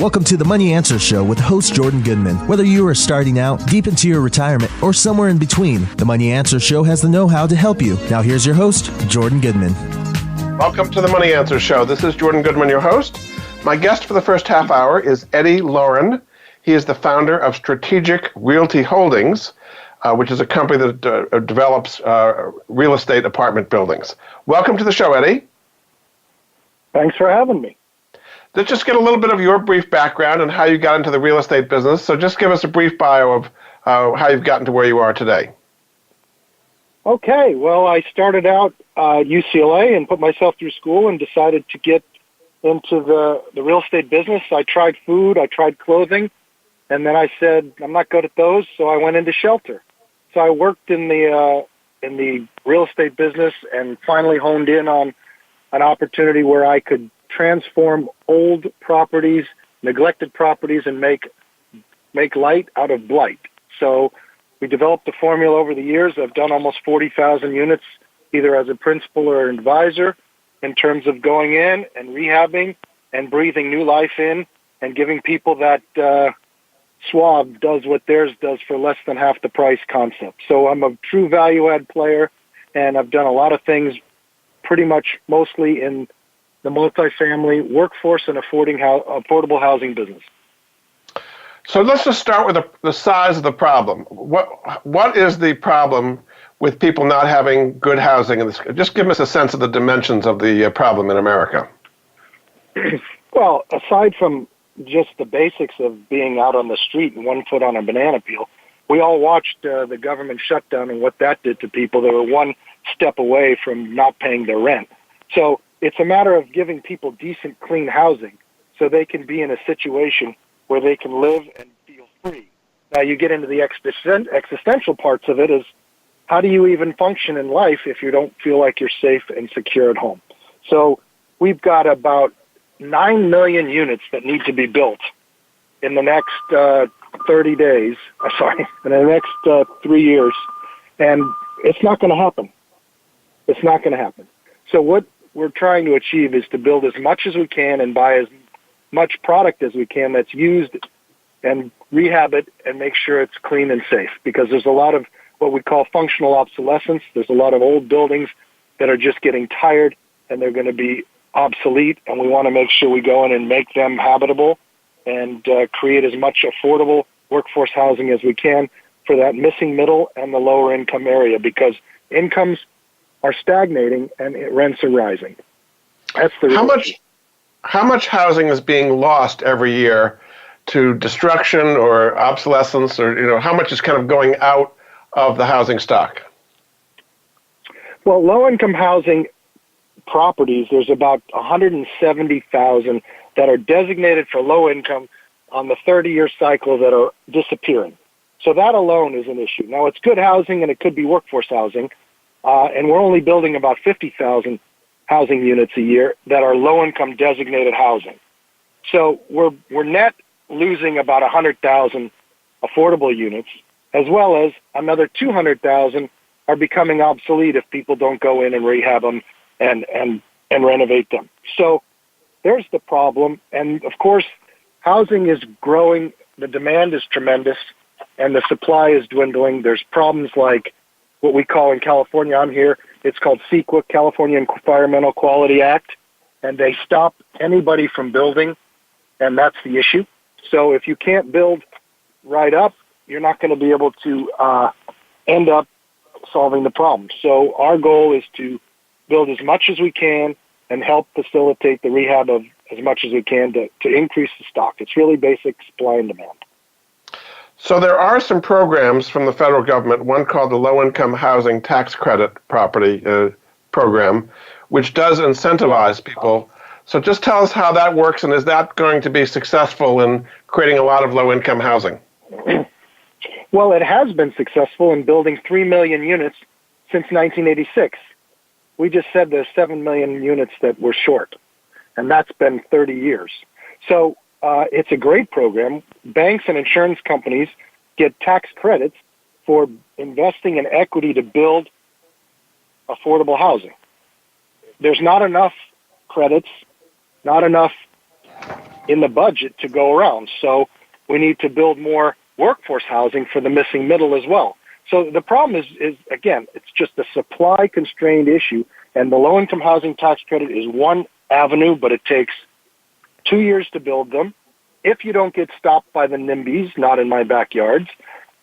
Welcome to the Money Answer Show with host Jordan Goodman. Whether you are starting out, deep into your retirement, or somewhere in between, the Money Answer Show has the know-how to help you. Now here's your host, Jordan Goodman. Welcome to the Money Answer Show. This is Jordan Goodman, your host. My guest for the first half hour is Eddie Lorin. He is the founder of Strategic Realty Holdings, which is a company that develops real estate apartment buildings. Welcome to the show, Eddie. Thanks for having me. Let's just get a little bit of your brief background and how you got into the real estate business. So just give us a brief bio of how you've gotten to where you are today. Okay, well, I started out at UCLA and put myself through school and decided to get into the real estate business. I tried food, I tried clothing, and then I said, I'm not good at those, so I went into shelter. So I worked in the real estate business and finally honed in on an opportunity where I could transform old properties, neglected properties, and make light out of blight. So we developed the formula over the years. I've done almost 40,000 units, either as a principal or an advisor, in terms of going in and rehabbing and breathing new life in and giving people that Schwab does what theirs does for less than half the price concept. So I'm a true value-add player, and I've done a lot of things pretty much mostly in the multifamily, workforce, and affordable housing business. So let's just start with the size of the problem. What is the problem with people not having good housing? Just give us a sense of the dimensions of the problem in America. Well, aside from just the basics of being out on the street and 1 foot on a banana peel, we all watched the government shutdown and what that did to people. They were one step away from not paying their rent. So it's a matter of giving people decent, clean housing so they can be in a situation where they can live and feel free. Now, you get into the existential parts of it is, how do you even function in life if you don't feel like you're safe and secure at home? So we've got about 9 million units that need to be built in the next 30 days, in the next 3 years, and it's not going to happen. It's not going to happen. So what we're trying to achieve is to build as much as we can and buy as much product as we can that's used and rehab it and make sure it's clean and safe, because there's a lot of what we call functional obsolescence. There's a lot of old buildings that are just getting tired and they're going to be obsolete, and we want to make sure we go in and make them habitable and create as much affordable workforce housing as we can for that missing middle and the lower income area, because incomes are stagnating and rents are rising. That's the real issue. How much housing is being lost every year to destruction or obsolescence, or how much is kind of going out of the housing stock? Well, low-income housing properties, there's about 170,000 that are designated for low income on the 30-year cycle that are disappearing. So that alone is an issue. Now, it's good housing and it could be workforce housing, and we're only building about 50,000 housing units a year that are low-income designated housing. So we're net losing about 100,000 affordable units, as well as another 200,000 are becoming obsolete if people don't go in and rehab them and renovate them. So there's the problem. And, of course, housing is growing. The demand is tremendous, and the supply is dwindling. There's problems like what we call in California, I'm here, it's called CEQA, California Environmental Quality Act, and they stop anybody from building, and that's the issue. So if you can't build right up, you're not going to be able to end up solving the problem. So our goal is to build as much as we can and help facilitate the rehab of as much as we can to increase the stock. It's really basic supply and demand. So there are some programs from the federal government, one called the Low-Income Housing Tax Credit Property Program, which does incentivize people. So just tell us how that works, and is that going to be successful in creating a lot of low-income housing? Well, it has been successful in building 3 million units since 1986. We just said there's 7 million units that we're short, and that's been 30 years. So it's a great program. Banks and insurance companies get tax credits for investing in equity to build affordable housing. There's not enough credits, not enough in the budget to go around. So we need to build more workforce housing for the missing middle as well. So the problem is again, it's just a supply-constrained issue, and the low-income housing tax credit is one avenue, but it takes 2 years to build them if you don't get stopped by the NIMBYs, not in my backyards.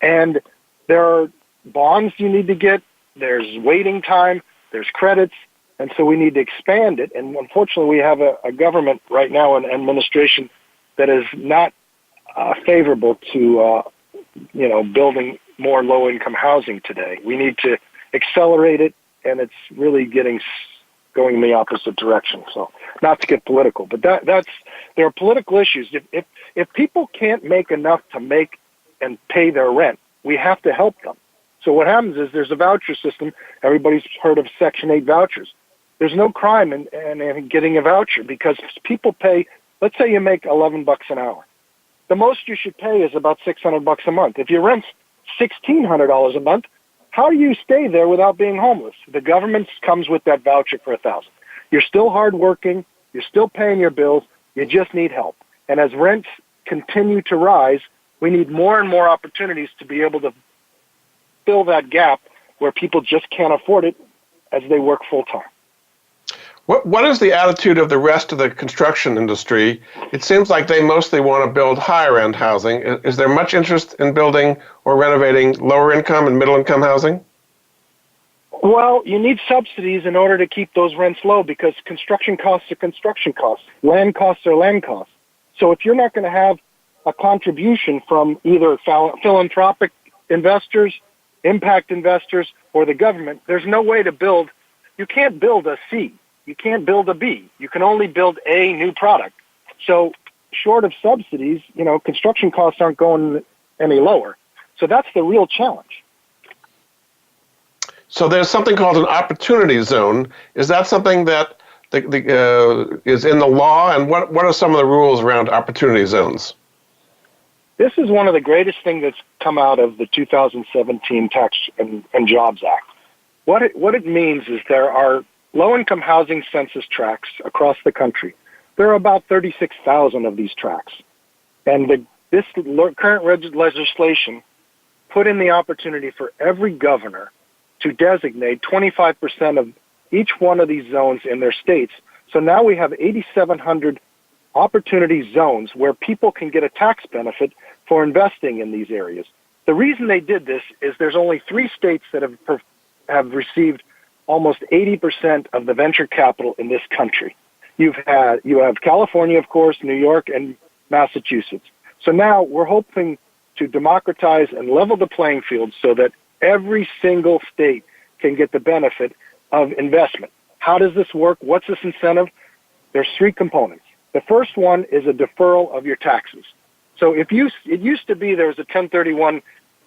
And there are bonds you need to get, there's waiting time, there's credits, and so we need to expand it. And unfortunately, we have a government right now, an administration that is not favorable to building more low-income housing today. We need to accelerate it, and it's really going in the opposite direction. So, not to get political, but there are political issues. If people can't make enough to make and pay their rent, we have to help them. So what happens is there's a voucher system. Everybody's heard of Section 8 vouchers. There's no crime in getting a voucher because people pay. Let's say you make $11 an hour. The most you should pay is about $600 a month. If your rent's $1,600 a month, how do you stay there without being homeless? The government comes with that voucher for $1,000. You're still hardworking. You're still paying your bills. You just need help. And as rents continue to rise, we need more and more opportunities to be able to fill that gap where people just can't afford it as they work full time. What is the attitude of the rest of the construction industry? It seems like they mostly want to build higher-end housing. Is there much interest in building or renovating lower-income and middle-income housing? Well, you need subsidies in order to keep those rents low because construction costs are construction costs. Land costs are land costs. So if you're not going to have a contribution from either philanthropic investors, impact investors, or the government, there's no way to build. You can't build a C. You can't build a B. You can only build a new product. So short of subsidies, construction costs aren't going any lower. So that's the real challenge. So there's something called an opportunity zone. Is that something that is in the law? And what are some of the rules around opportunity zones? This is one of the greatest things that's come out of the 2017 Tax and Jobs Act. What it means is there are low-income housing census tracts across the country. There are about 36,000 of these tracts. And this current legislation put in the opportunity for every governor to designate 25% of each one of these zones in their states. So now we have 8,700 opportunity zones where people can get a tax benefit for investing in these areas. The reason they did this is there's only 3 states that have received almost 80% of the venture capital in this country. You have California, of course, New York, and Massachusetts. So now we're hoping to democratize and level the playing field so that every single state can get the benefit of investment. How does this work? What's this incentive? There's 3 components. The first one is a deferral of your taxes. So it used to be there was a 1031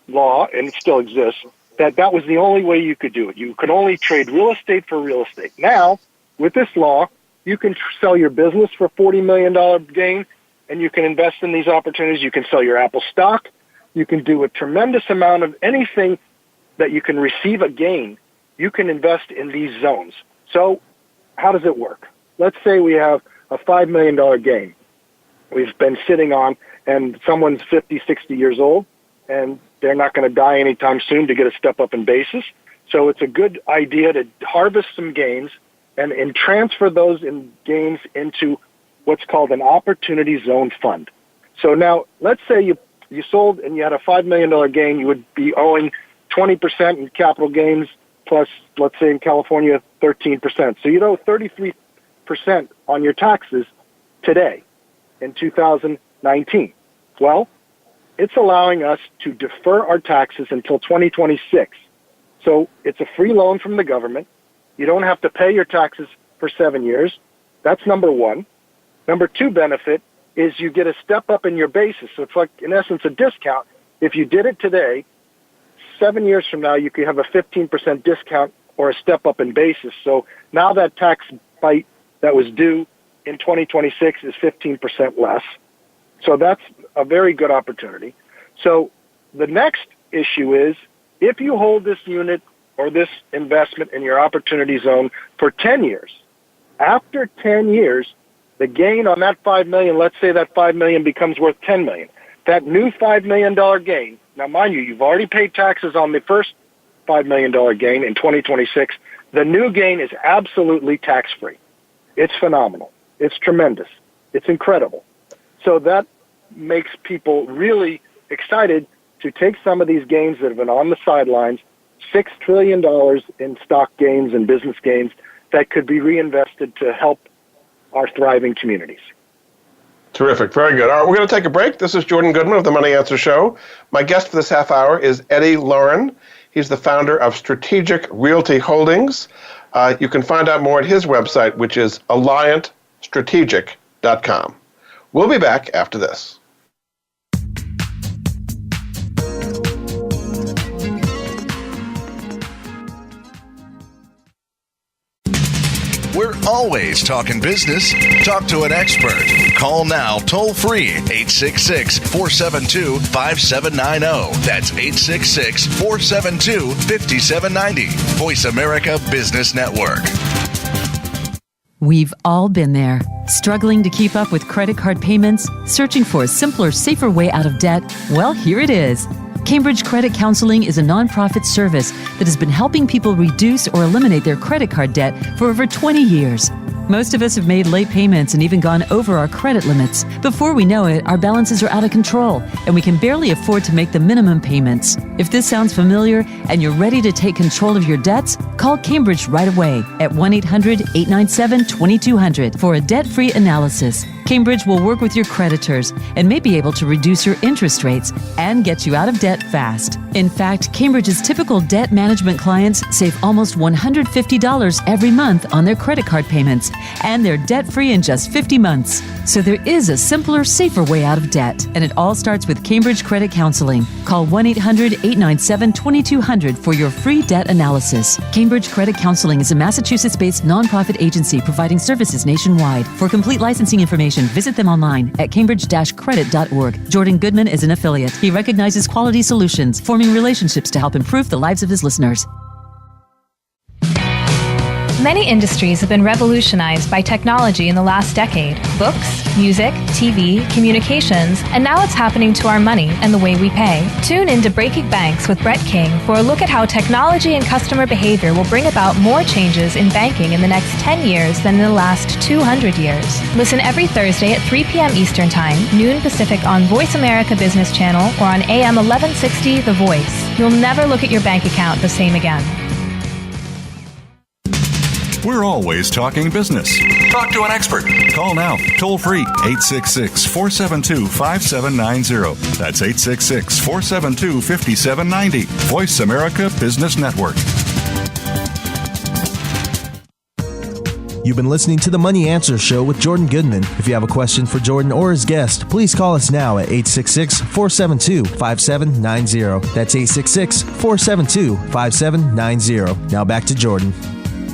law, and it still exists, that was the only way you could do it. You could only trade real estate for real estate. Now, with this law, you can sell your business for $40 million gain, and you can invest in these opportunities. You can sell your Apple stock. You can do a tremendous amount of anything that you can receive a gain. You can invest in these zones. So how does it work? Let's say we have a $5 million gain we've been sitting on, and someone's 50, 60 years old, and they're not going to die anytime soon to get a step up in basis. So it's a good idea to harvest some gains and transfer those gains into what's called an opportunity zone fund. So now let's say you sold and you had a $5 million gain. You would be owing 20% in capital gains plus, let's say in California, 13%. So you'd owe 33% on your taxes today in 2019. Well, it's allowing us to defer our taxes until 2026. So it's a free loan from the government. You don't have to pay your taxes for 7 years. That's number one. Number 2 benefit is you get a step up in your basis. So it's like, in essence, a discount. If you did it today, 7 years from now, you could have a 15% discount or a step up in basis. So now that tax bite that was due in 2026 is 15% less. So that's a very good opportunity. So the next issue is if you hold this unit or this investment in your opportunity zone for 10 years, after 10 years, The gain on that $5 million, let's say that $5 million becomes worth $10 million. That new $5 million gain, now mind you, you've already paid taxes on the first $5 million gain in 2026. The new gain is absolutely tax-free. It's phenomenal. It's tremendous. It's incredible. So that makes people really excited to take some of these gains that have been on the sidelines, $6 trillion in stock gains and business gains that could be reinvested to help our thriving communities. Terrific. Very good. All right, we're going to take a break. This is Jordan Goodman of the Money Answer Show. My guest for this half hour is Eddie Lorin. He's the founder of Strategic Realty Holdings. You can find out more at his website, which is AlliantStrategic.com. We'll be back after this. We're always talking business. Talk to an expert. Call now toll free 866-472-5790. That's 866-472-5790. Voice America Business Network. We've all been there, struggling to keep up with credit card payments, searching for a simpler, safer way out of debt. Well, here it is. Cambridge Credit Counseling is a nonprofit service that has been helping people reduce or eliminate their credit card debt for over 20 years. Most of us have made late payments and even gone over our credit limits. Before we know it, our balances are out of control, and we can barely afford to make the minimum payments. If this sounds familiar and you're ready to take control of your debts, call Cambridge right away at 1-800-897-2200 for a debt-free analysis. Cambridge will work with your creditors and may be able to reduce your interest rates and get you out of debt fast. In fact, Cambridge's typical debt management clients save almost $150 every month on their credit card payments, and they're debt-free in just 50 months. So there is a simpler, safer way out of debt, and it all starts with Cambridge Credit Counseling. Call 1-800-897-2200 for your free debt analysis. Cambridge Credit Counseling is a Massachusetts-based nonprofit agency providing services nationwide. For complete licensing information, visit them online at cambridge-credit.org. Jordan Goodman is an affiliate. He recognizes quality solutions, forming relationships to help improve the lives of his listeners. Many industries have been revolutionized by technology in the last decade. Books, music, TV, communications, and now it's happening to our money and the way we pay. Tune in to Breaking Banks with Brett King for a look at how technology and customer behavior will bring about more changes in banking in the next 10 years than in the last 200 years. Listen every Thursday at 3 p.m. Eastern Time, noon Pacific on Voice America Business Channel or on AM 1160 The Voice. You'll never look at your bank account the same again. We're always talking business. Talk to an expert. Call now, toll free, 866-472-5790. That's 866-472-5790. Voice America Business Network. You've been listening to the Money Answer Show with Jordan Goodman. If you have a question for Jordan or his guest, please call us now at 866-472-5790. That's 866-472-5790. Now back to Jordan.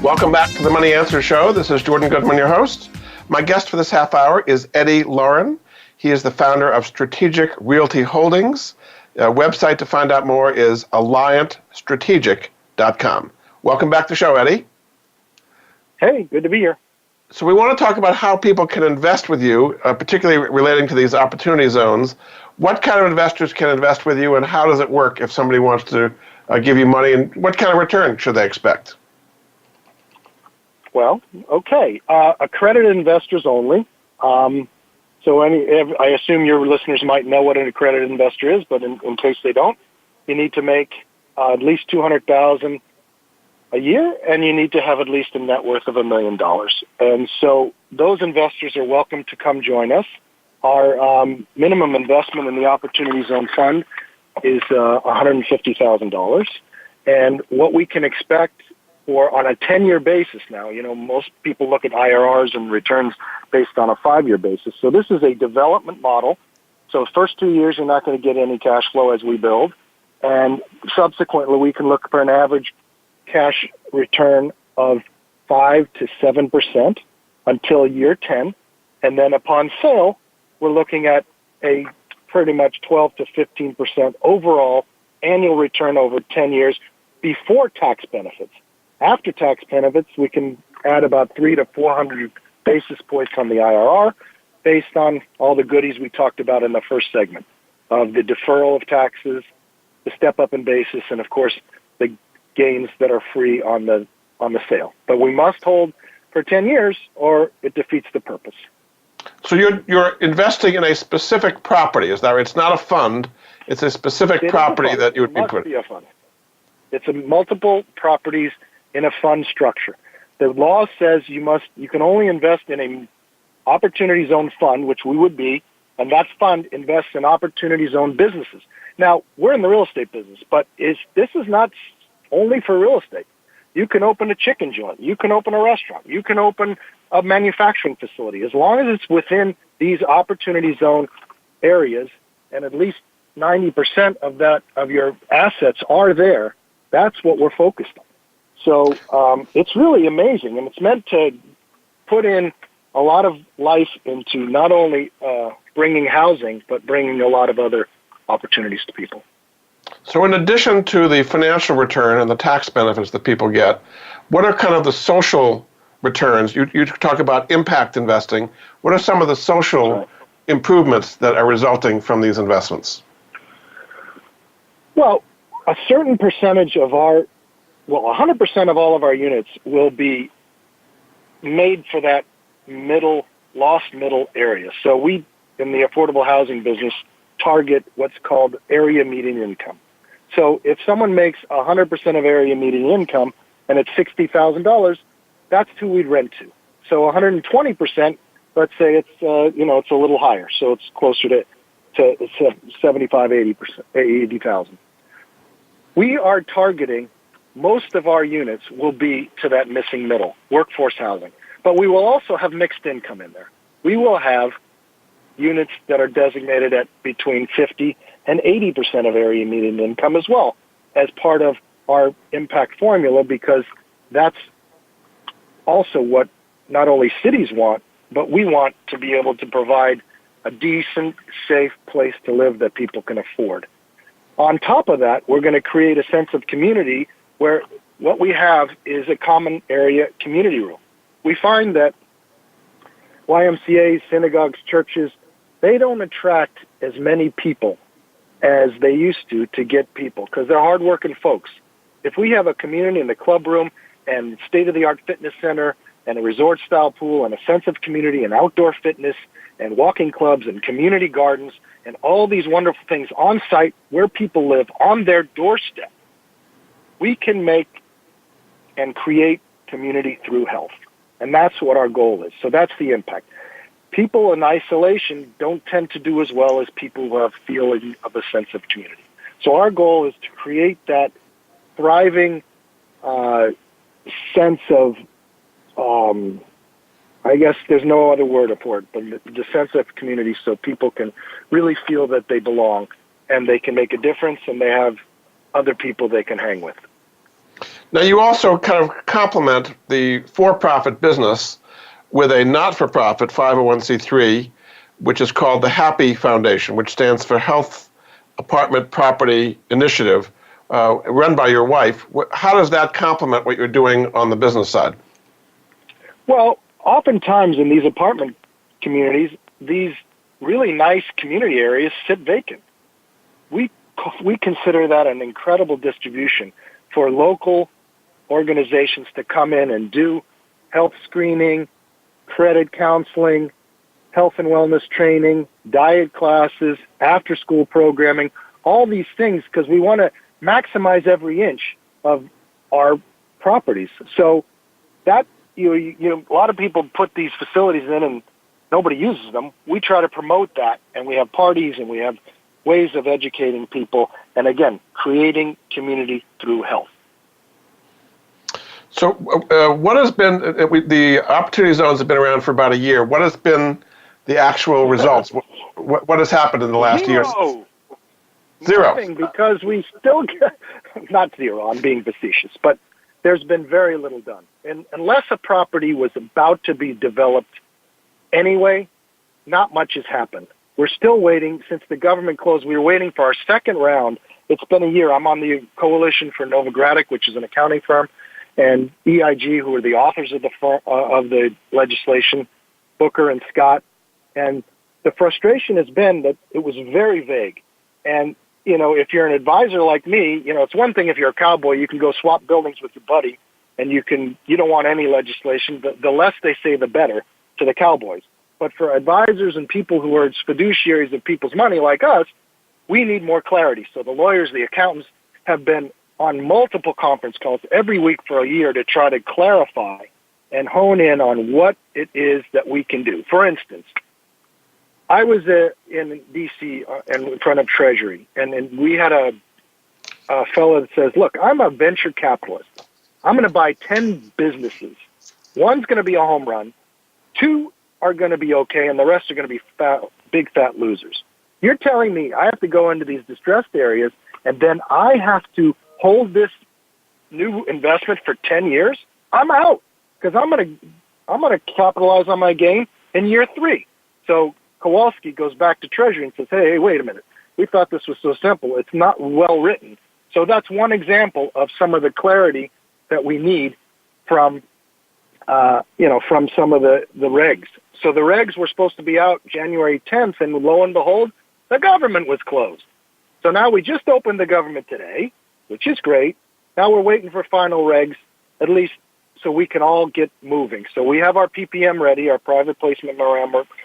Welcome back to the Money Answer Show. This is Jordan Goodman, your host. My guest for this half hour is Eddie Lorin. He is the founder of Strategic Realty Holdings. Website to find out more is AlliantStrategic.com. Welcome back to the show, Eddie. Hey, good to be here. So we want to talk about how people can invest with you, particularly relating to these opportunity zones. What kind of investors can invest with you, and how does it work if somebody wants to give you money, and what kind of return should they expect? Well, okay. Accredited investors only. I assume your listeners might know what an accredited investor is, but in case they don't, you need to make at least $200,000 a year, and you need to have at least a net worth of $1 million. And so those investors are welcome to come join us. Our minimum investment in the Opportunity Zone Fund is $150,000, and what we can expect on a 10-year basis now. Most people look at IRRs and returns based on a 5-year basis. So this is a development model. So the first 2 years, you're not going to get any cash flow as we build. And subsequently, we can look for an average cash return of 5 to 7% until year 10. And then upon sale, we're looking at a pretty much 12 to 15% overall annual return over 10 years before tax benefits. After tax benefits, we can add about $300,000 to $400,000 basis points on the IRR based on all the goodies we talked about in the first segment of the deferral of taxes, the step up in basis, and of course the gains that are free on the sale. But we must hold for 10 years or it defeats the purpose. So you're investing in a specific property, is that right? It's not a fund, it's a specific property that you would be putting. It must be a fund. It's a multiple properties in a fund structure. The law says you can only invest in a opportunity zone fund, which we would be, and that fund invests in opportunity zone businesses. Now, we're in the real estate business, but this is not only for real estate. You can open a chicken joint. You can open a restaurant. You can open a manufacturing facility. As long as it's within these opportunity zone areas and at least 90% of your assets are there, that's what we're focused on. So it's really amazing, and it's meant to put in a lot of life into not only bringing housing, but bringing a lot of other opportunities to people. So in addition to the financial return and the tax benefits that people get, what are kind of the social returns? You talk about impact investing. What are some of the social improvements that are resulting from these investments? Well, a certain percentage of 100% of all of our units will be made for that lost middle area. So we, in the affordable housing business, target what's called area median income. So if someone makes 100% of area median income and it's $60,000, that's who we'd rent to. So 120%, let's say it's it's a little higher, so it's closer to 80,000. We are targeting most of our units will be to that missing middle, workforce housing. But we will also have mixed income in there. We will have units that are designated at between 50 and 80% of area median income as well as part of our impact formula, because that's also what not only cities want, but we want to be able to provide a decent, safe place to live that people can afford. On top of that, we're going to create a sense of community where what we have is a common area community room. We find that YMCAs, synagogues, churches, they don't attract as many people as they used to get people because they're hardworking folks. If we have a community in the club room and state-of-the-art fitness center and a resort-style pool and a sense of community and outdoor fitness and walking clubs and community gardens and all these wonderful things on site where people live on their doorstep, we can make and create community through health. And that's what our goal is. So that's the impact. People in isolation don't tend to do as well as people who have feeling of a sense of community. So our goal is to create that thriving sense of, I guess there's no other word for it, but the sense of community so people can really feel that they belong and they can make a difference and they have other people they can hang with. Now, you also kind of complement the for-profit business with a not-for-profit 501c3, which is called the HAPI Foundation, which stands for Health Apartment Property Initiative, run by your wife. How does that complement what you're doing on the business side? Well, oftentimes in these apartment communities, these really nice community areas sit vacant. We consider that an incredible distribution for local organizations to come in and do health screening, credit counseling, health and wellness training, diet classes, after-school programming, all these things, because we want to maximize every inch of our properties. So that a lot of people put these facilities in and nobody uses them. We try to promote that, and we have parties and we have ways of educating people, and again, creating community through health. So what has been, the opportunity zones have been around for about a year. What has been the actual results? What has happened in the last year? Zero. Nothing, because we still get, not zero, I'm being facetious, but there's been very little done. And unless a property was about to be developed anyway, not much has happened. We're still waiting. Since the government closed, we were waiting for our second round. It's been a year. I'm on the Coalition for Novogradac, which is an accounting firm, and EIG, who are the authors of the legislation, Booker and Scott. And the frustration has been that it was very vague. And, if you're an advisor like me, it's one thing if you're a cowboy, you can go swap buildings with your buddy and you don't want any legislation. The less they say, the better to the cowboys. But for advisors and people who are fiduciaries of people's money like us, we need more clarity. So the lawyers, the accountants have been on multiple conference calls every week for a year to try to clarify and hone in on what it is that we can do. For instance, I was in D.C. In front of Treasury, and we had a fellow that says, look, I'm a venture capitalist. I'm going to buy 10 businesses. One's going to be a home run. 2 are going to be okay, and the rest are going to be big, fat losers. You're telling me I have to go into these distressed areas, and then I have to hold this new investment for 10 years? I'm out, because I'm going to capitalize on my gain in year 3. So Kowalski goes back to Treasury and says, hey, wait a minute. We thought this was so simple. It's not well written. So that's one example of some of the clarity that we need from some of the regs. So the regs were supposed to be out January 10th, and lo and behold, the government was closed. So now we just opened the government today, which is great. Now we're waiting for final regs, at least so we can all get moving. So we have our PPM ready, our private placement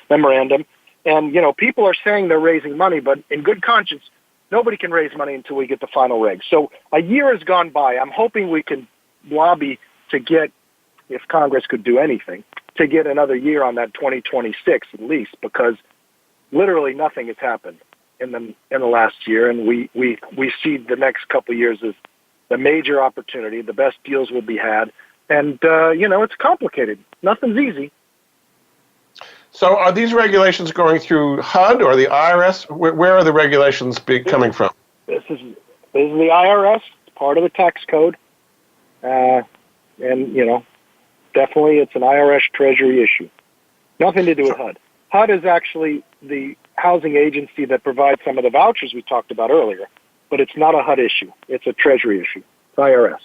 memorandum. And, people are saying they're raising money, but in good conscience, nobody can raise money until we get the final regs. So a year has gone by. I'm hoping we can lobby to get, if Congress could do anything, to get another year on that 2026 at least, because literally nothing has happened in the last year, and we see the next couple of years as the major opportunity. The best deals will be had, and it's complicated. Nothing's easy. So are these regulations going through HUD or the IRS? Where are the regulations coming from? This is the IRS. It's part of the tax code, and definitely it's an IRS Treasury issue. Nothing to do with HUD. HUD is actually the housing agency that provides some of the vouchers we talked about earlier, but it's not a HUD issue. It's a Treasury issue, IRS.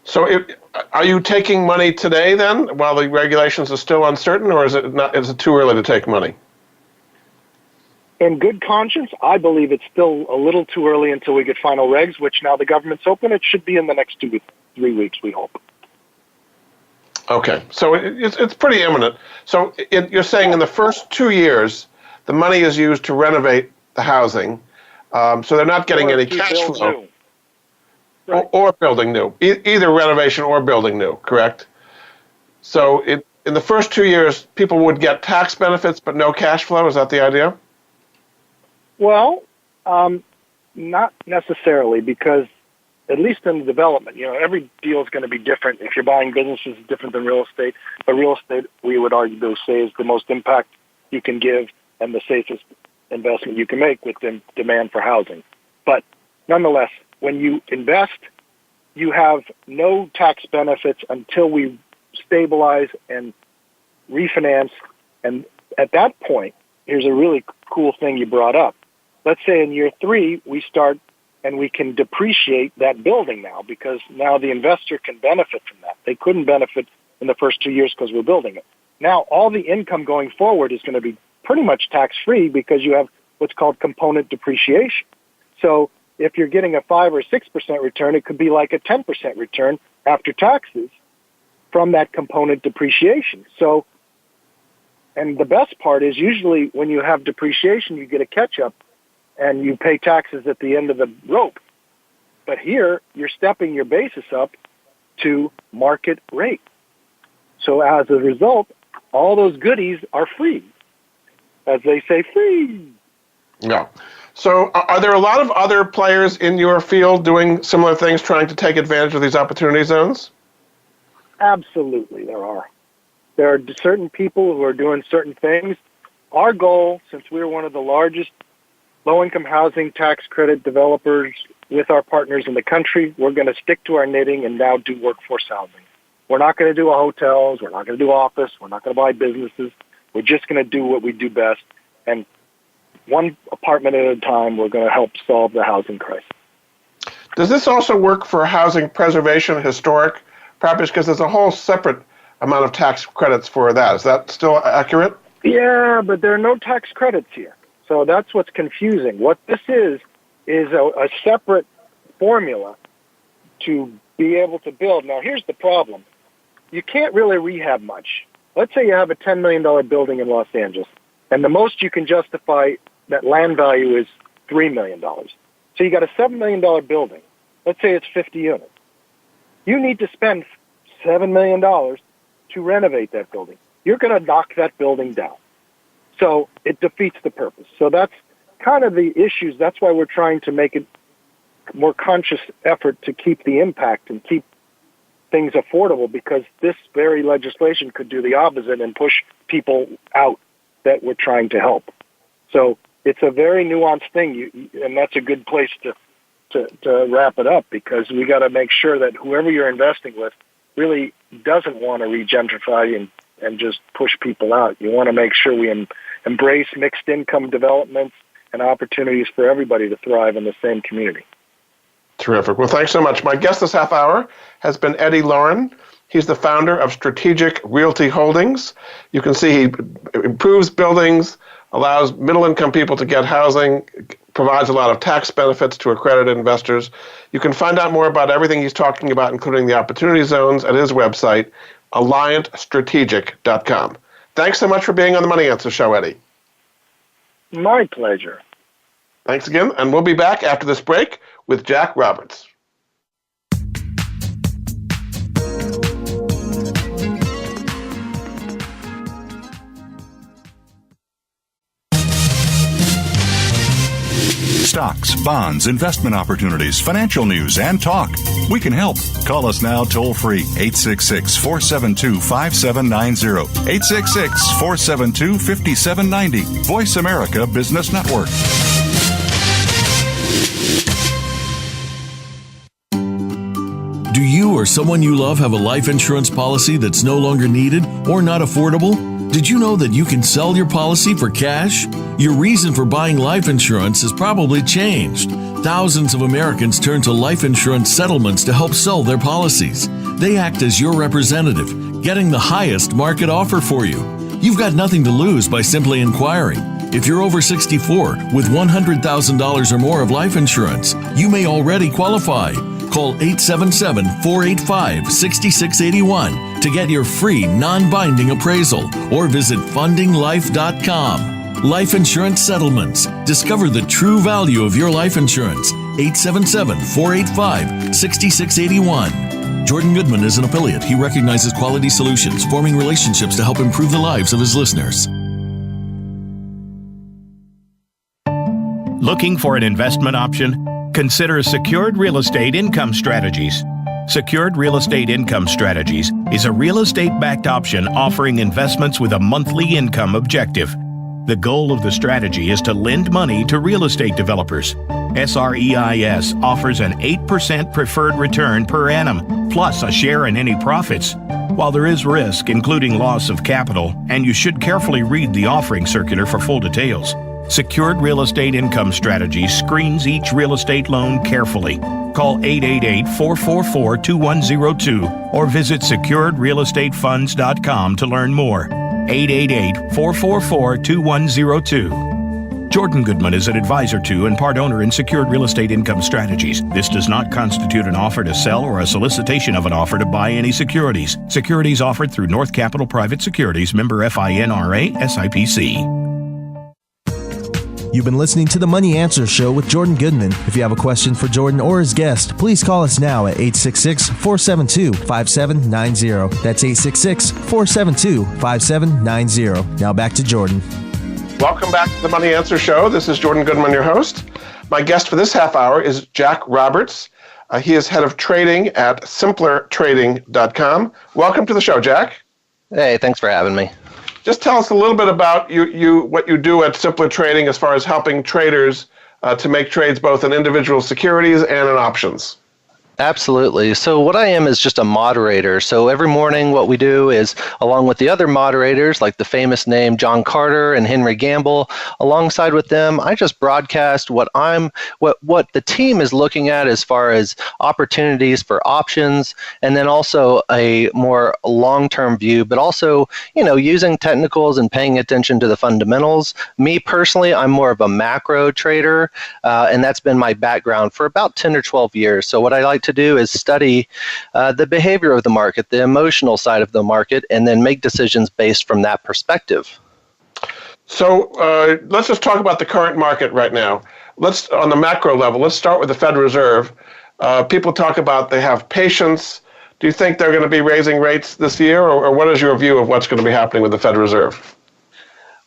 So are you taking money today then while the regulations are still uncertain, or is it too early to take money? In good conscience, I believe it's still a little too early until we get final regs, which now the government's open. It should be in the next 2 to 3 weeks, we hope. Okay, so it's pretty imminent. So you're saying in the first 2 years, the money is used to renovate the housing, so they're not getting any cash flow. New. Right. Or building new, either renovation or building new, correct? So in the first 2 years, people would get tax benefits but no cash flow. Is that the idea? Well, not necessarily, because at least in the development, every deal is going to be different. If you're buying businesses, it's different than real estate. But real estate, we would argue, say, is the most impact you can give and the safest investment you can make with the demand for housing. But nonetheless, when you invest, you have no tax benefits until we stabilize and refinance. And at that point, here's a really cool thing you brought up. Let's say in year 3, we start and we can depreciate that building now, because now the investor can benefit from that. They couldn't benefit in the first 2 years because we're building it. Now, all the income going forward is going to be pretty much tax-free because you have what's called component depreciation. So if you're getting a 5 or 6% return, it could be like a 10% return after taxes from that component depreciation. So, and the best part is usually when you have depreciation, you get a catch-up and you pay taxes at the end of the rope. But here, you're stepping your basis up to market rate. So as a result, all those goodies are free. As they say, free. Yeah. So are there a lot of other players in your field doing similar things, trying to take advantage of these opportunity zones? Absolutely, there are. There are certain people who are doing certain things. Our goal, since we're one of the largest low-income housing tax credit developers with our partners in the country, we're going to stick to our knitting and now do workforce housing. We're not going to do hotels. We're not going to do office. We're not going to buy businesses. We're just going to do what we do best. And one apartment at a time, we're going to help solve the housing crisis. Does this also work for housing preservation, historic properties? Because there's a whole separate amount of tax credits for that. Is that still accurate? Yeah, but there are no tax credits here. So that's what's confusing. What this is a separate formula to be able to build. Now, here's the problem. You can't really rehab much. Let's say you have a $10 million building in Los Angeles, and the most you can justify that land value is $3 million. So you got a $7 million building. Let's say it's 50 units. You need to spend $7 million to renovate that building. You're going to knock that building down. So it defeats the purpose. So that's kind of the issues. That's why we're trying to make it more conscious effort to keep the impact and keep things affordable, because this very legislation could do the opposite and push people out that we're trying to help. So it's a very nuanced thing, and that's a good place to wrap it up, because we got to make sure that whoever you're investing with really doesn't want to regentrify and just push people out. You want to make sure we embrace mixed income developments and opportunities for everybody to thrive in the same community. Terrific. Well, thanks so much. My guest this half hour has been Eddie Lorin. He's the founder of Strategic Realty Holdings. You can see he improves buildings, allows middle-income people to get housing, provides a lot of tax benefits to accredited investors. You can find out more about everything he's talking about, including the opportunity zones, at his website, alliantstrategic.com. Thanks so much for being on the Money Answer Show, Eddie. My pleasure. Thanks again, and we'll be back after this break with Jack Roberts. Stocks, bonds, investment opportunities, financial news, and talk. We can help. Call us now toll-free, 866-472-5790. 866-472-5790. Voice America Business Network. Do you or someone you love have a life insurance policy that's no longer needed or not affordable? Did you know that you can sell your policy for cash? Your reason for buying life insurance has probably changed. Thousands of Americans turn to life insurance settlements to help sell their policies. They act as your representative, getting the highest market offer for you. You've got nothing to lose by simply inquiring. If you're over 64 with $100,000 or more of life insurance, you may already qualify. Call 877-485-6681 to get your free non-binding appraisal or visit fundinglife.com. Life Insurance Settlements. Discover the true value of your life insurance. 877-485-6681. Jordan Goodman is an affiliate. He recognizes quality solutions, forming relationships to help improve the lives of his listeners. Looking for an investment option? Consider Secured Real Estate Income Strategies. Secured Real Estate Income Strategies is a real estate-backed option offering investments with a monthly income objective. The goal of the strategy is to lend money to real estate developers. SREIS offers an 8% preferred return per annum, plus a share in any profits. While there is risk, including loss of capital, and you should carefully read the offering circular for full details, Secured Real Estate Income Strategy screens each real estate loan carefully. Call 888-444-2102 or visit securedrealestatefunds.com to learn more. 888-444-2102. Jordan Goodman is an advisor to and part owner in Secured Real Estate Income Strategies. This does not constitute an offer to sell or a solicitation of an offer to buy any securities. Securities offered through North Capital Private Securities, member FINRA, SIPC. You've been listening to the Money Answer Show with Jordan Goodman. If you have a question for Jordan or his guest, please call us now at 866-472-5790. That's 866-472-5790. Now back to Jordan. Welcome back to the Money Answer Show. This is Jordan Goodman, your host. My guest for this half hour is Jack Roberts. He is head of trading at simplertrading.com. Welcome to the show, Jack. Hey, thanks for having me. Just tell us a little bit about what you do at Simpler Trading as far as helping traders to make trades both in individual securities and in options. Absolutely. So what I am is just a moderator. So every morning what we do is, along with the other moderators, like the famous name John Carter and Henry Gamble, alongside with them, I just broadcast what the team is looking at as far as opportunities for options, and then also a more long-term view, but also, using technicals and paying attention to the fundamentals. Me personally, I'm more of a macro trader, and that's been my background for about 10 or 12 years. So what I like to do is study the behavior of the market, the emotional side of the market, and then make decisions based from that perspective. So let's just talk about the current market right now. On the macro level, let's start with the Federal Reserve. People talk about they have patience. Do you think they're going to be raising rates this year, or what is your view of what's going to be happening with the Federal Reserve?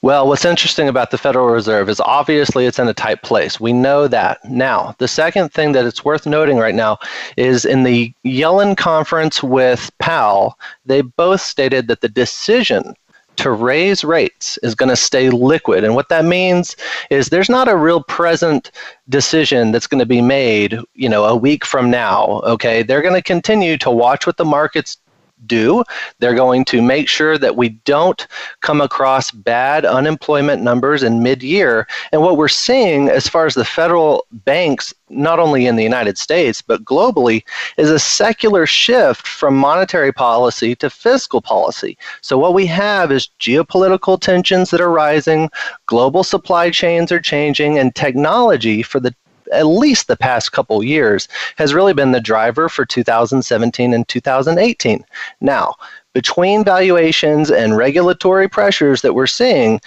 Well, what's interesting about the Federal Reserve is obviously it's in a tight place. We know that. Now, the second thing that it's worth noting right now is in the Yellen conference with Powell, they both stated that the decision to raise rates is going to stay liquid. And what that means is there's not a real present decision that's going to be made, a week from now. Okay, they're going to continue to watch what the markets do. They're going to make sure that we don't come across bad unemployment numbers in mid-year. And what we're seeing as far as the federal banks, not only in the United States, but globally, is a secular shift from monetary policy to fiscal policy. So what we have is geopolitical tensions that are rising, global supply chains are changing, and technology for at least the past couple years has really been the driver for 2017 and 2018. Now, between valuations and regulatory pressures that we're seeing,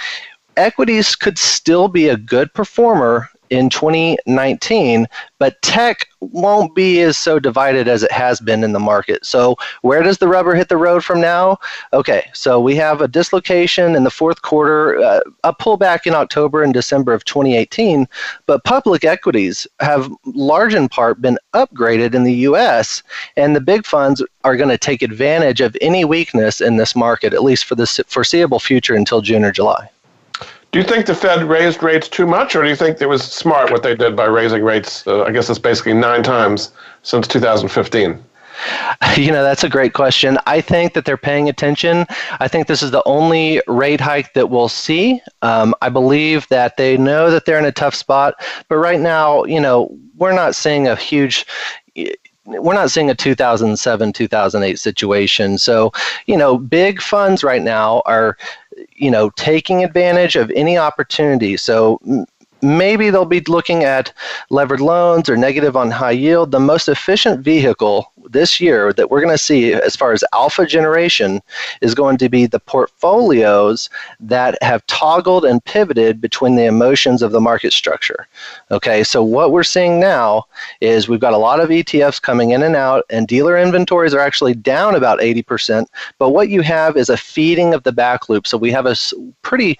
equities could still be a good performer in 2019, but tech won't be as so divided as it has been in the market. So where does the rubber hit the road from now? Okay, so we have a dislocation in the fourth quarter, a pullback in October and December of 2018, but public equities have large in part been upgraded in the US, and the big funds are going to take advantage of any weakness in this market, at least for the foreseeable future until June or July. Do you think the Fed raised rates too much, or do you think it was smart what they did by raising rates? I guess it's basically 9 times since 2015. That's a great question. I think that they're paying attention. I think this is the only rate hike that we'll see. I believe that they know that they're in a tough spot, but right now, we're not seeing a 2007, 2008 situation. So, big funds right now are, taking advantage of any opportunity. So maybe they'll be looking at levered loans or negative on high yield. The most efficient vehicle this year that we're going to see as far as alpha generation is going to be the portfolios that have toggled and pivoted between the emotions of the market structure. Okay, so what we're seeing now is we've got a lot of ETFs coming in and out, and dealer inventories are actually down about 80%, but what you have is a feeding of the back loop. So we have a pretty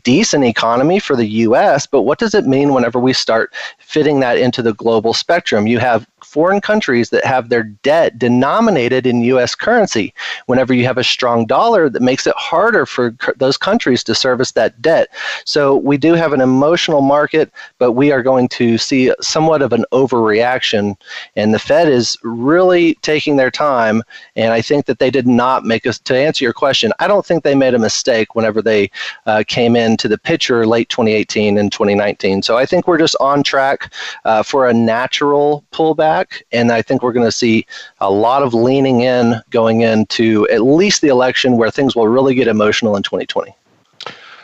decent economy for the US, but what does it mean whenever we start fitting that into the global spectrum? You have foreign countries that have their debt denominated in US currency. Whenever you have a strong dollar, that makes it harder for those countries to service that debt. So we do have an emotional market, but we are going to see somewhat of an overreaction, and the Fed is really taking their time, and I think that they did not make us, to answer your question, I don't think they made a mistake whenever they came into the picture late 2018 and 2019. So I think we're just on track for a natural pullback, and I think we're going to see a lot of leaning in going into at least the election, where things will really get emotional in 2020.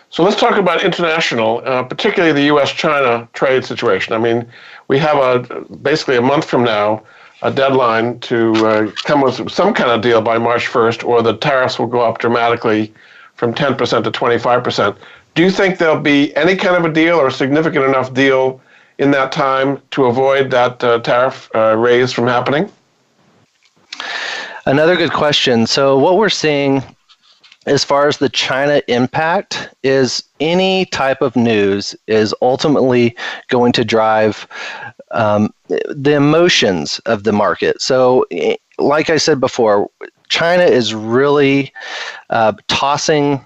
So let's talk about international, particularly the U.S.-China trade situation. I mean, we have basically a month from now, a deadline to come with some kind of deal by March 1st, or the tariffs will go up dramatically from 10% to 25%. Do you think there'll be any kind of a deal, or a significant enough deal in that time to avoid that tariff raise from happening? Another good question. So what we're seeing as far as the China impact is any type of news is ultimately going to drive the emotions of the market. So like I said before, China is really tossing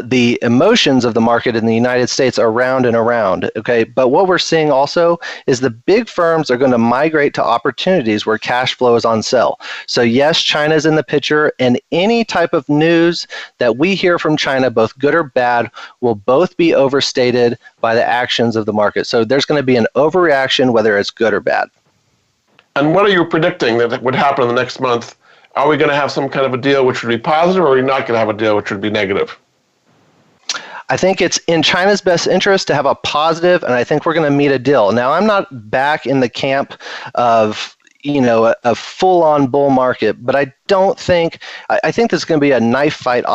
the emotions of the market in the United States around and around. Okay, but what we're seeing also is the big firms are going to migrate to opportunities where cash flow is on sale. So yes, China's in the picture, and any type of news that we hear from China, both good or bad, will both be overstated by the actions of the market. So there's going to be an overreaction, whether it's good or bad. And what are you predicting that would happen in the next month? Are we going to have some kind of a deal which would be positive, or are we not going to have a deal which would be negative? I think it's in China's best interest to have a positive, and I think we're going to meet a deal. Now, I'm not back in the camp of a full-on bull market, but I think there's going to be a knife fight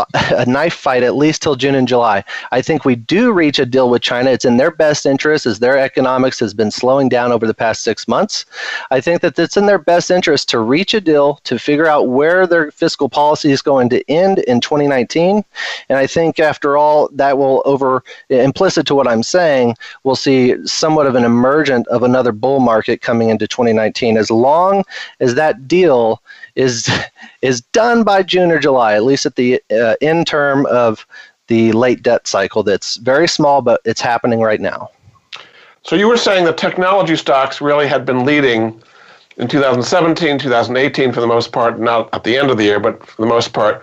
at least till June and July. I think we do reach a deal with China. It's in their best interest, as their economics has been slowing down over the past 6 months. I think that it's in their best interest to reach a deal, to figure out where their fiscal policy is going to end in 2019. And I think after all, that will implicit to what I'm saying, we'll see somewhat of an emergent of another bull market coming into 2019, as long as that deal is done by June or July, at least at the end term of the late debt cycle. That's very small, but it's happening right now. So you were saying that technology stocks really had been leading in 2017, 2018 for the most part, not at the end of the year, but for the most part.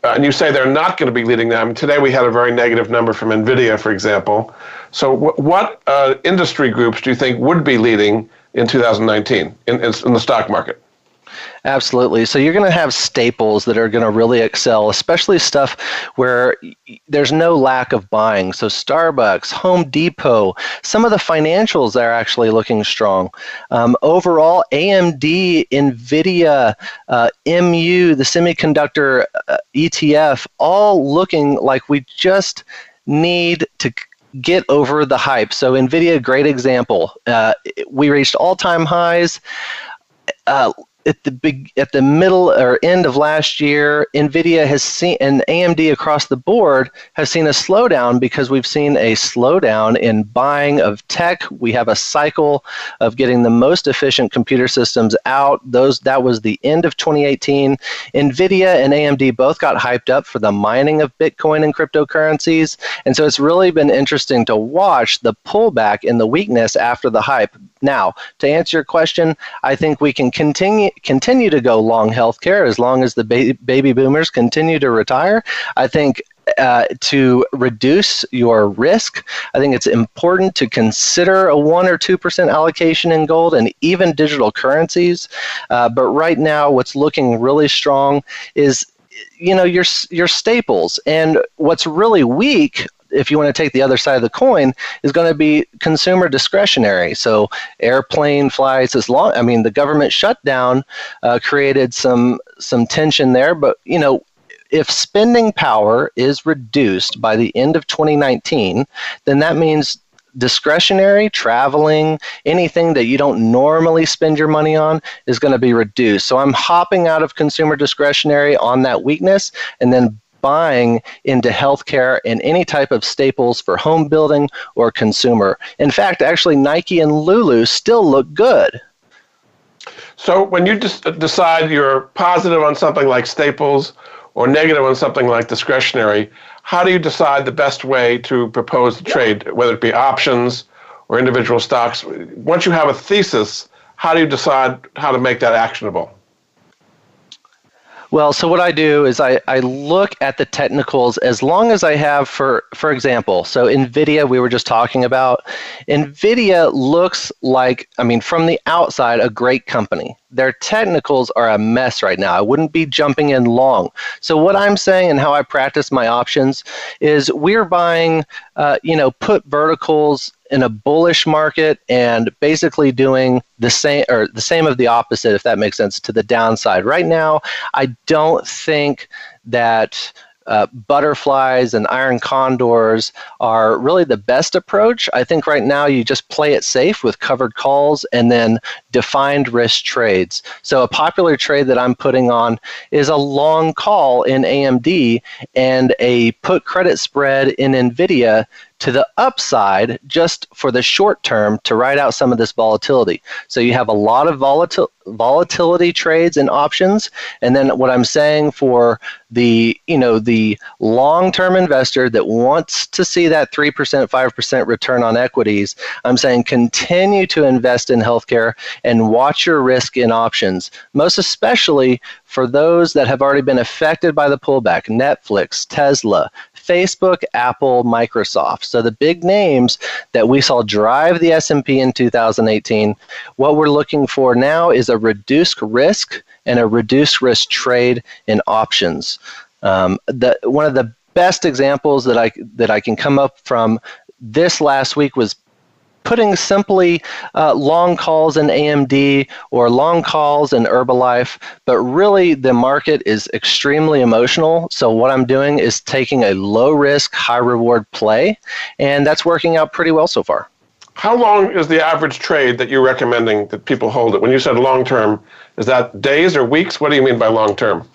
And you say they're not going to be leading them. Today we had a very negative number from NVIDIA, for example. So what industry groups do you think would be leading in 2019 in the stock market? Absolutely. So you're going to have staples that are going to really excel, especially stuff where there's no lack of buying. So Starbucks, Home Depot, some of the financials are actually looking strong. Overall, AMD, NVIDIA, MU, the semiconductor ETF, all looking like we just need to get over the hype. So NVIDIA, great example. We reached all-time highs. At the middle or end of last year, NVIDIA has seen, and AMD across the board has seen a slowdown because we've seen a slowdown in buying of tech. We have a cycle of getting the most efficient computer systems out. That was the end of 2018. NVIDIA and AMD both got hyped up for the mining of Bitcoin and cryptocurrencies. And so it's really been interesting to watch the pullback in the weakness after the hype. Now, to answer your question, I think we can continue to go long healthcare as long as the baby boomers continue to retire. I think to reduce your risk, I think it's important to consider a 1 or 2% allocation in gold and even digital currencies. But right now, what's looking really strong is your staples. And what's really weak, if you want to take the other side of the coin, is going to be consumer discretionary. So airplane flights, the government shutdown created some tension there. But, if spending power is reduced by the end of 2019, then that means discretionary, traveling, anything that you don't normally spend your money on is going to be reduced. So I'm hopping out of consumer discretionary on that weakness and then buying into healthcare and any type of staples for home building or consumer. In fact, actually, Nike and Lulu still look good. So when you decide you're positive on something like staples or negative on something like discretionary, how do you decide the best way to propose the trade, whether it be options or individual stocks? Once you have a thesis, how do you decide how to make that actionable? Well, so what I do is I look at the technicals as long as I have, for example, so NVIDIA, we were just talking about. NVIDIA looks like, from the outside, a great company. Their technicals are a mess right now. I wouldn't be jumping in long. So what I'm saying and how I practice my options is we're buying, put verticals in a bullish market and basically doing the same of the opposite, if that makes sense, to the downside. Right now, I don't think that butterflies and iron condors are really the best approach. I think right now you just play it safe with covered calls and then defined risk trades. So a popular trade that I'm putting on is a long call in AMD and a put credit spread in NVIDIA to the upside just for the short term to ride out some of this volatility. So you have a lot of volatility trades and options. And then what I'm saying for the long-term investor that wants to see that 3%, 5% return on equities, I'm saying continue to invest in healthcare and watch your risk in options, most especially for those that have already been affected by the pullback: Netflix, Tesla, Facebook, Apple, Microsoft. So the big names that we saw drive the S&P in 2018, what we're looking for now is a reduced risk and a reduced risk trade in options. One of the best examples that I can come up from this last week was putting simply long calls in AMD or long calls in Herbalife, but really the market is extremely emotional. So what I'm doing is taking a low risk, high reward play, and that's working out pretty well so far. How long is the average trade that you're recommending that people hold it? When you said long term, is that days or weeks? What do you mean by long term?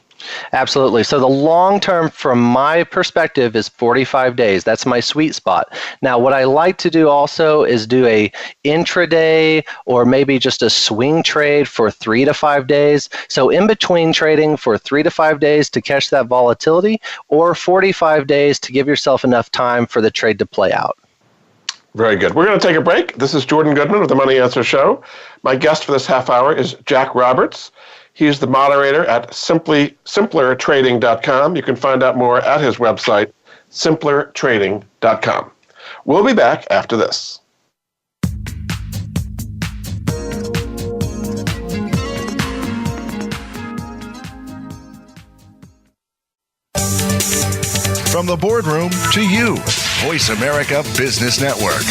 Absolutely. So the long term, from my perspective, is 45 days. That's my sweet spot. Now, what I like to do also is do a intraday or maybe just a swing trade for 3 to 5 days. So in between trading for 3 to 5 days to catch that volatility, or 45 days to give yourself enough time for the trade to play out. Very good. We're going to take a break. This is Jordan Goodman of the Money Answer Show. My guest for this half hour is Jack Roberts. He's the moderator at simplertrading.com. You can find out more at his website, simplertrading.com. We'll be back after this. From the boardroom to you, Voice America Business Network.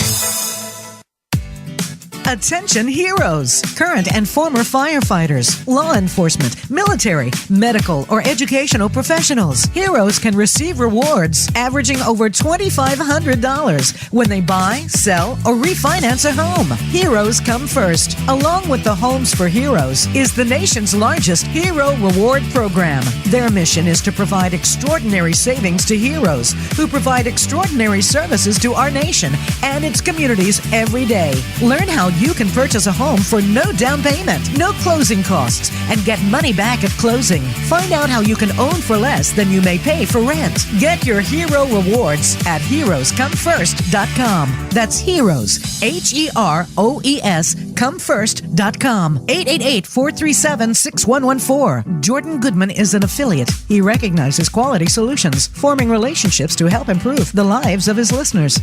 Attention heroes, current and former firefighters, law enforcement, military, medical, or educational professionals. Heroes can receive rewards averaging over $2,500 when they buy, sell, or refinance a home. Heroes come first. Along with the Homes for Heroes is the nation's largest hero reward program. Their mission is to provide extraordinary savings to heroes who provide extraordinary services to our nation and its communities every day. Learn how you can purchase a home for no down payment, no closing costs, and get money back at closing. Find out how you can own for less than you may pay for rent. Get your hero rewards at heroescomefirst.com. That's heroes, HEROES, comefirst.com. 888-437-6114. Jordan Goodman is an affiliate. He recognizes quality solutions, forming relationships to help improve the lives of his listeners.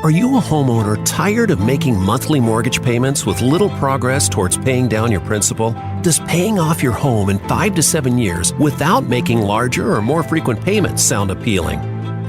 Are you a homeowner tired of making monthly mortgage payments with little progress towards paying down your principal? Does paying off your home in 5 to 7 years without making larger or more frequent payments sound appealing?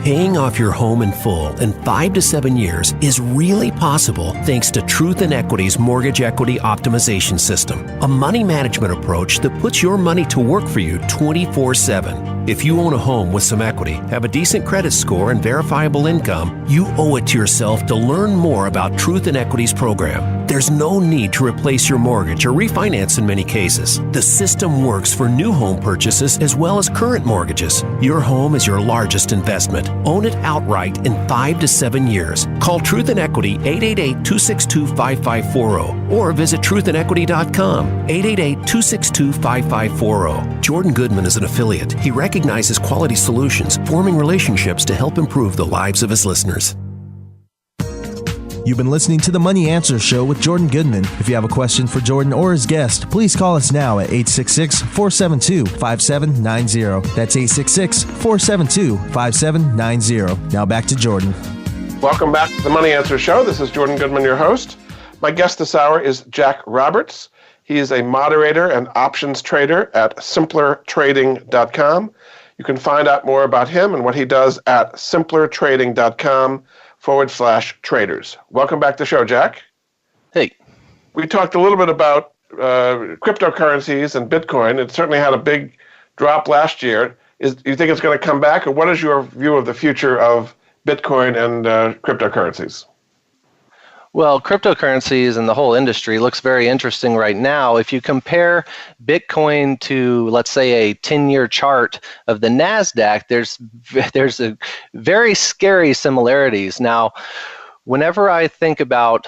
Paying off your home in full in 5 to 7 years is really possible thanks to Truth and Equity's Mortgage Equity Optimization System, a money management approach that puts your money to work for you 24/7. If you own a home with some equity, have a decent credit score, and verifiable income, you owe it to yourself to learn more about Truth and Equity's program. There's no need to replace your mortgage or refinance in many cases. The system works for new home purchases as well as current mortgages. Your home is your largest investment. Own it outright in 5 to 7 years. Call Truth and Equity 888-262-5540 or visit truthandequity.com 888-262-5540. Jordan Goodman is an affiliate. He recognizes quality solutions, forming relationships to help improve the lives of his listeners. You've been listening to the Money Answer Show with Jordan Goodman. If you have a question for Jordan or his guest, please call us now at 866-472-5790. That's 866-472-5790. Now back to Jordan. Welcome back to the Money Answer Show. This is Jordan Goodman, your host. My guest this hour is Jack Roberts. He is a moderator and options trader at simplertrading.com. You can find out more about him and what he does at simplertrading.com/traders. Welcome back to the show, Jack. Hey. We talked a little bit about cryptocurrencies and Bitcoin. It certainly had a big drop last year. Do you think it's going to come back, or what is your view of the future of Bitcoin and cryptocurrencies? Well, cryptocurrencies and the whole industry looks very interesting right now. If you compare Bitcoin to, let's say, a 10-year chart of the NASDAQ, there's a very scary similarities. Now, whenever I think about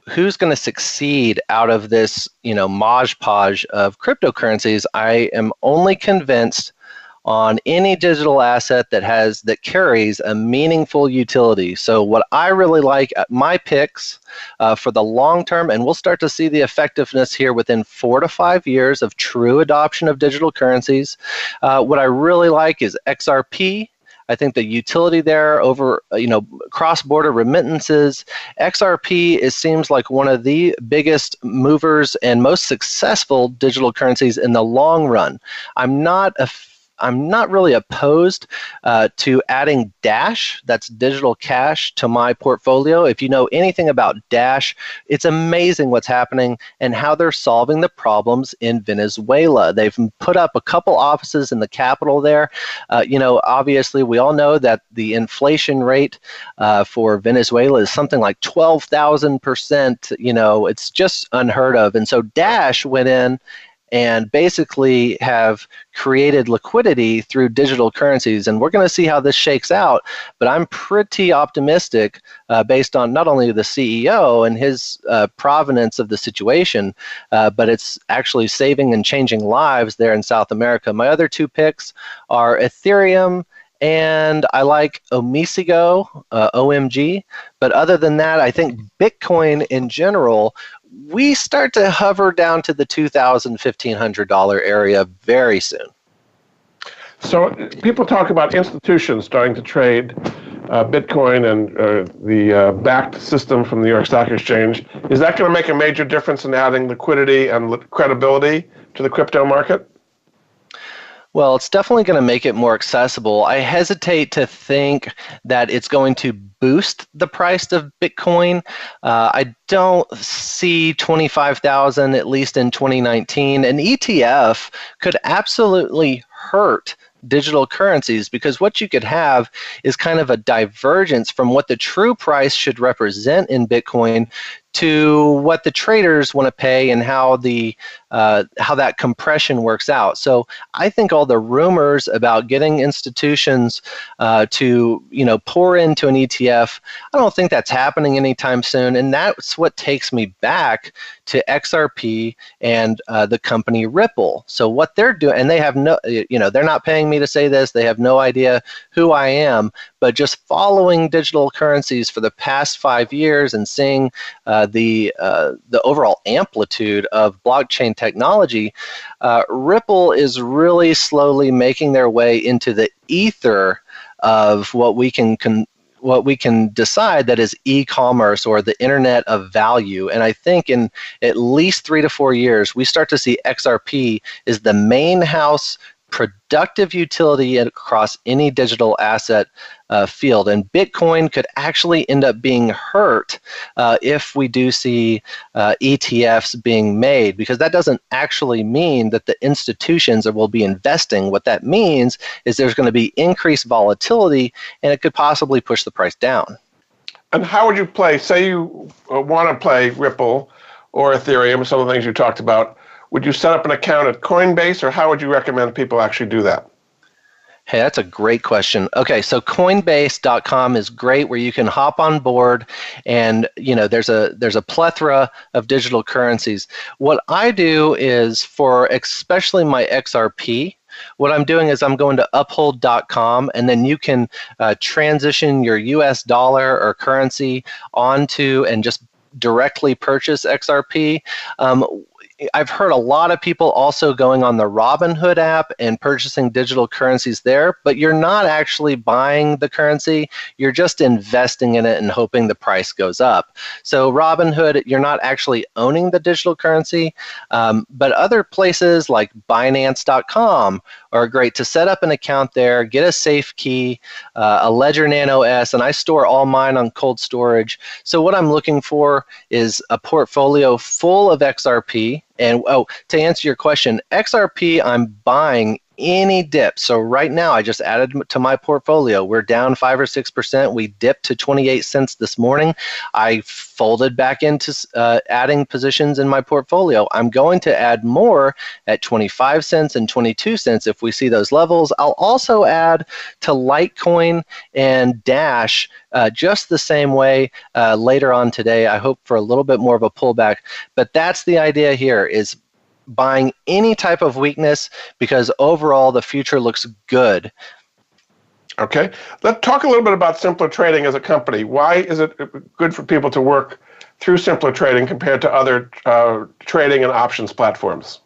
who's going to succeed out of this, modge podge of cryptocurrencies, I am only convinced on any digital asset that carries a meaningful utility. So what I really like, my picks for the long term, and we'll start to see the effectiveness here within 4 to 5 years of true adoption of digital currencies. What I really like is XRP. I think the utility there over, cross-border remittances, XRP seems like one of the biggest movers and most successful digital currencies in the long run. I'm not really opposed to adding Dash, that's digital cash, to my portfolio. If you know anything about Dash, it's amazing what's happening and how they're solving the problems in Venezuela. They've put up a couple offices in the capital there. Obviously, we all know that the inflation rate for Venezuela is something like 12,000%. It's just unheard of. And so Dash went in and basically have created liquidity through digital currencies. And we're going to see how this shakes out, but I'm pretty optimistic based on not only the CEO and his provenance of the situation, but it's actually saving and changing lives there in South America. My other two picks are Ethereum, and I like Omisigo, OMG. But other than that, I think Bitcoin in general, we start to hover down to the $2,000, $1,500 area very soon. So people talk about institutions starting to trade Bitcoin and the backed system from the New York Stock Exchange. Is that going to make a major difference in adding liquidity and credibility to the crypto market? Well, it's definitely going to make it more accessible. I hesitate to think that it's going to boost the price of Bitcoin. I don't see 25,000, at least in 2019. An ETF could absolutely hurt digital currencies, because what you could have is kind of a divergence from what the true price should represent in Bitcoin to what the traders want to pay and how that compression works out. So I think all the rumors about getting institutions to pour into an ETF, I don't think that's happening anytime soon. And that's what takes me back to XRP and the company Ripple. So what they're doing, and they have they're not paying me to say this, they have no idea who I am, but just following digital currencies for the past 5 years and seeing the overall amplitude of blockchain technology, Ripple is really slowly making their way into the ether of what we can decide that is e-commerce or the internet of value. And I think in at least 3 to 4 years, we start to see XRP is the main house productive utility across any digital asset field. And Bitcoin could actually end up being hurt if we do see ETFs being made, because that doesn't actually mean that the institutions will be investing. What that means is there's going to be increased volatility, and it could possibly push the price down. And how would you play, say you want to play Ripple or Ethereum, some of the things you talked about, would you set up an account at Coinbase, or how would you recommend people actually do that? Hey, that's a great question. Okay, so Coinbase.com is great, where you can hop on board, and there's a plethora of digital currencies. What I do is, for especially my XRP, what I'm doing is I'm going to uphold.com, and then you can transition your US dollar or currency onto and just directly purchase XRP. I've heard a lot of people also going on the Robinhood app and purchasing digital currencies there, but you're not actually buying the currency. You're just investing in it and hoping the price goes up. So Robinhood, you're not actually owning the digital currency, but other places like Binance.com are great to set up an account there, get a safe key, a Ledger Nano S, and I store all mine on cold storage. So what I'm looking for is a portfolio full of XRP. And to answer your question, XRP I'm buying any dip. So right now, I just added to my portfolio. We're down 5 or 6%. We dipped to 28 cents this morning. I folded back into adding positions in my portfolio. I'm going to add more at 25 cents and 22 cents if we see those levels. I'll also add to Litecoin and Dash just the same way later on today. I hope for a little bit more of a pullback. But that's the idea here, is buying any type of weakness, because overall the future looks good. Okay. Let's talk a little bit about Simpler Trading as a company. Why is it good for people to work through Simpler Trading compared to other trading and options platforms?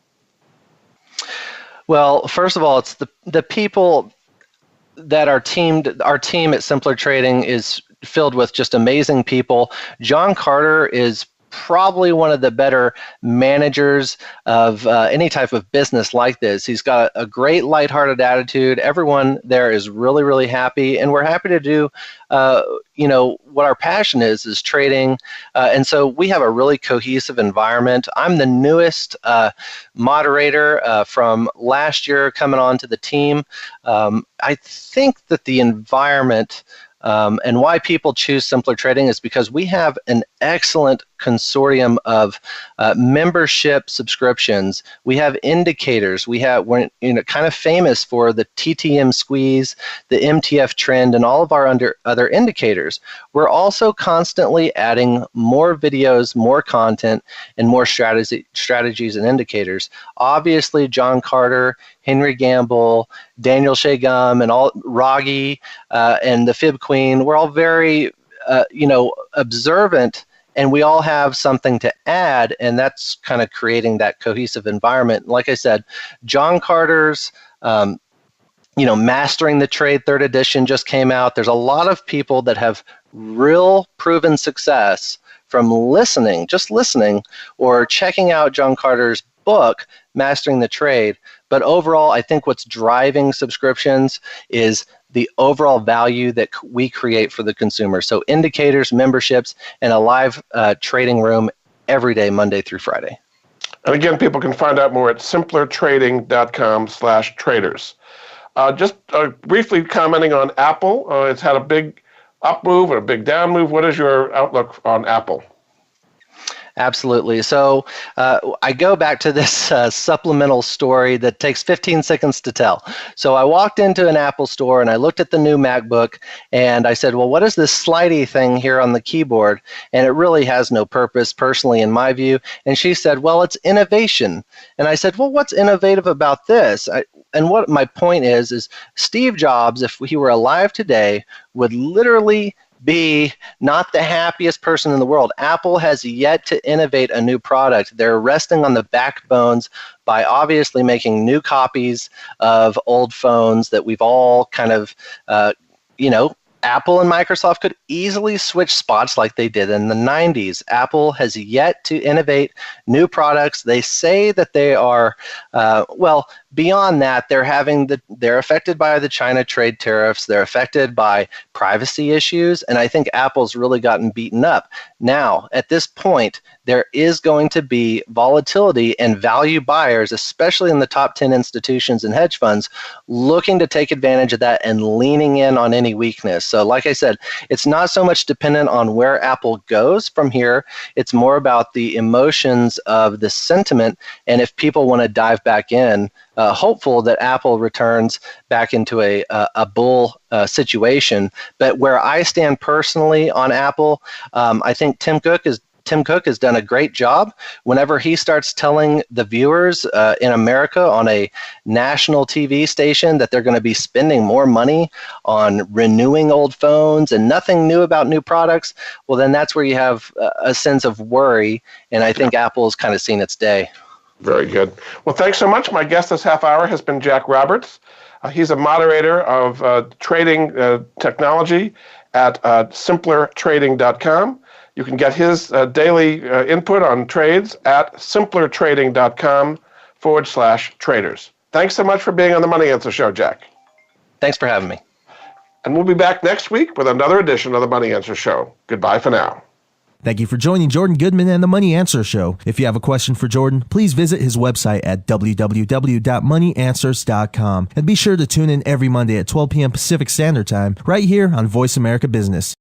Well, first of all, it's the people that our team at Simpler Trading is filled with just amazing people. John Carter is probably one of the better managers of any type of business like this. He's got a great lighthearted attitude. Everyone there is really, really happy, and we're happy to do what our passion is trading. And so we have a really cohesive environment. I'm the newest moderator from last year coming on to the team. I think that the environment and why people choose Simpler Trading is because we have an excellent consortium of membership subscriptions. We have indicators. We're kind of famous for the TTM squeeze, the MTF trend, and all of our other indicators. We're also constantly adding more videos, more content, and more strategies and indicators. Obviously, John Carter, Henry Gamble, Daniel Shea Gum, and all Raghi and the Fib Queen, we're all very observant, and we all have something to add, and that's kind of creating that cohesive environment. Like I said, John Carter's Mastering the Trade 3rd edition just came out. There's a lot of people that have real proven success from just listening, or checking out John Carter's book, Mastering the Trade. But overall, I think what's driving subscriptions is the overall value that we create for the consumer. So indicators, memberships, and a live trading room every day, Monday through Friday. And again, people can find out more at simplertrading.com/traders. Just briefly commenting on Apple, it's had a big up move or a big down move. What is your outlook on Apple? Absolutely. So I go back to this supplemental story that takes 15 seconds to tell. So I walked into an Apple store and I looked at the new MacBook and I said, well, what is this slidey thing here on the keyboard? And it really has no purpose, personally, in my view. And she said, well, it's innovation. And I said, well, what's innovative about this? And what my point is Steve Jobs, if he were alive today, would literally be not the happiest person in the world. Apple has yet to innovate a new product. They're resting on the backbones by obviously making new copies of old phones that we've all kind of, Apple and Microsoft could easily switch spots like they did in the 90s. Apple has yet to innovate new products. They say that they are, beyond that, they're affected by the China trade tariffs. They're affected by privacy issues, and I think Apple's really gotten beaten up. Now, at this point, there is going to be volatility, and value buyers, especially in the top 10 institutions and hedge funds, looking to take advantage of that and leaning in on any weakness. So like I said, it's not so much dependent on where Apple goes from here. It's more about the emotions of the sentiment, and if people want to dive back in, hopeful that Apple returns back into a bull situation. But where I stand personally on Apple, I think Tim Cook has done a great job. Whenever he starts telling the viewers in America on a national TV station that they're going to be spending more money on renewing old phones and nothing new about new products, well, then that's where you have a sense of worry. And I think Apple's kind of seen its day. Very good. Well, thanks so much. My guest this half hour has been Jack Roberts. He's a moderator of trading technology at simplertrading.com. You can get his daily input on trades at simplertrading.com/traders. Thanks so much for being on the Money Answer Show, Jack. Thanks for having me. And we'll be back next week with another edition of the Money Answer Show. Goodbye for now. Thank you for joining Jordan Goodman and the Money Answer Show. If you have a question for Jordan, please visit his website at www.moneyanswers.com. And be sure to tune in every Monday at 12 p.m. Pacific Standard Time right here on Voice America Business.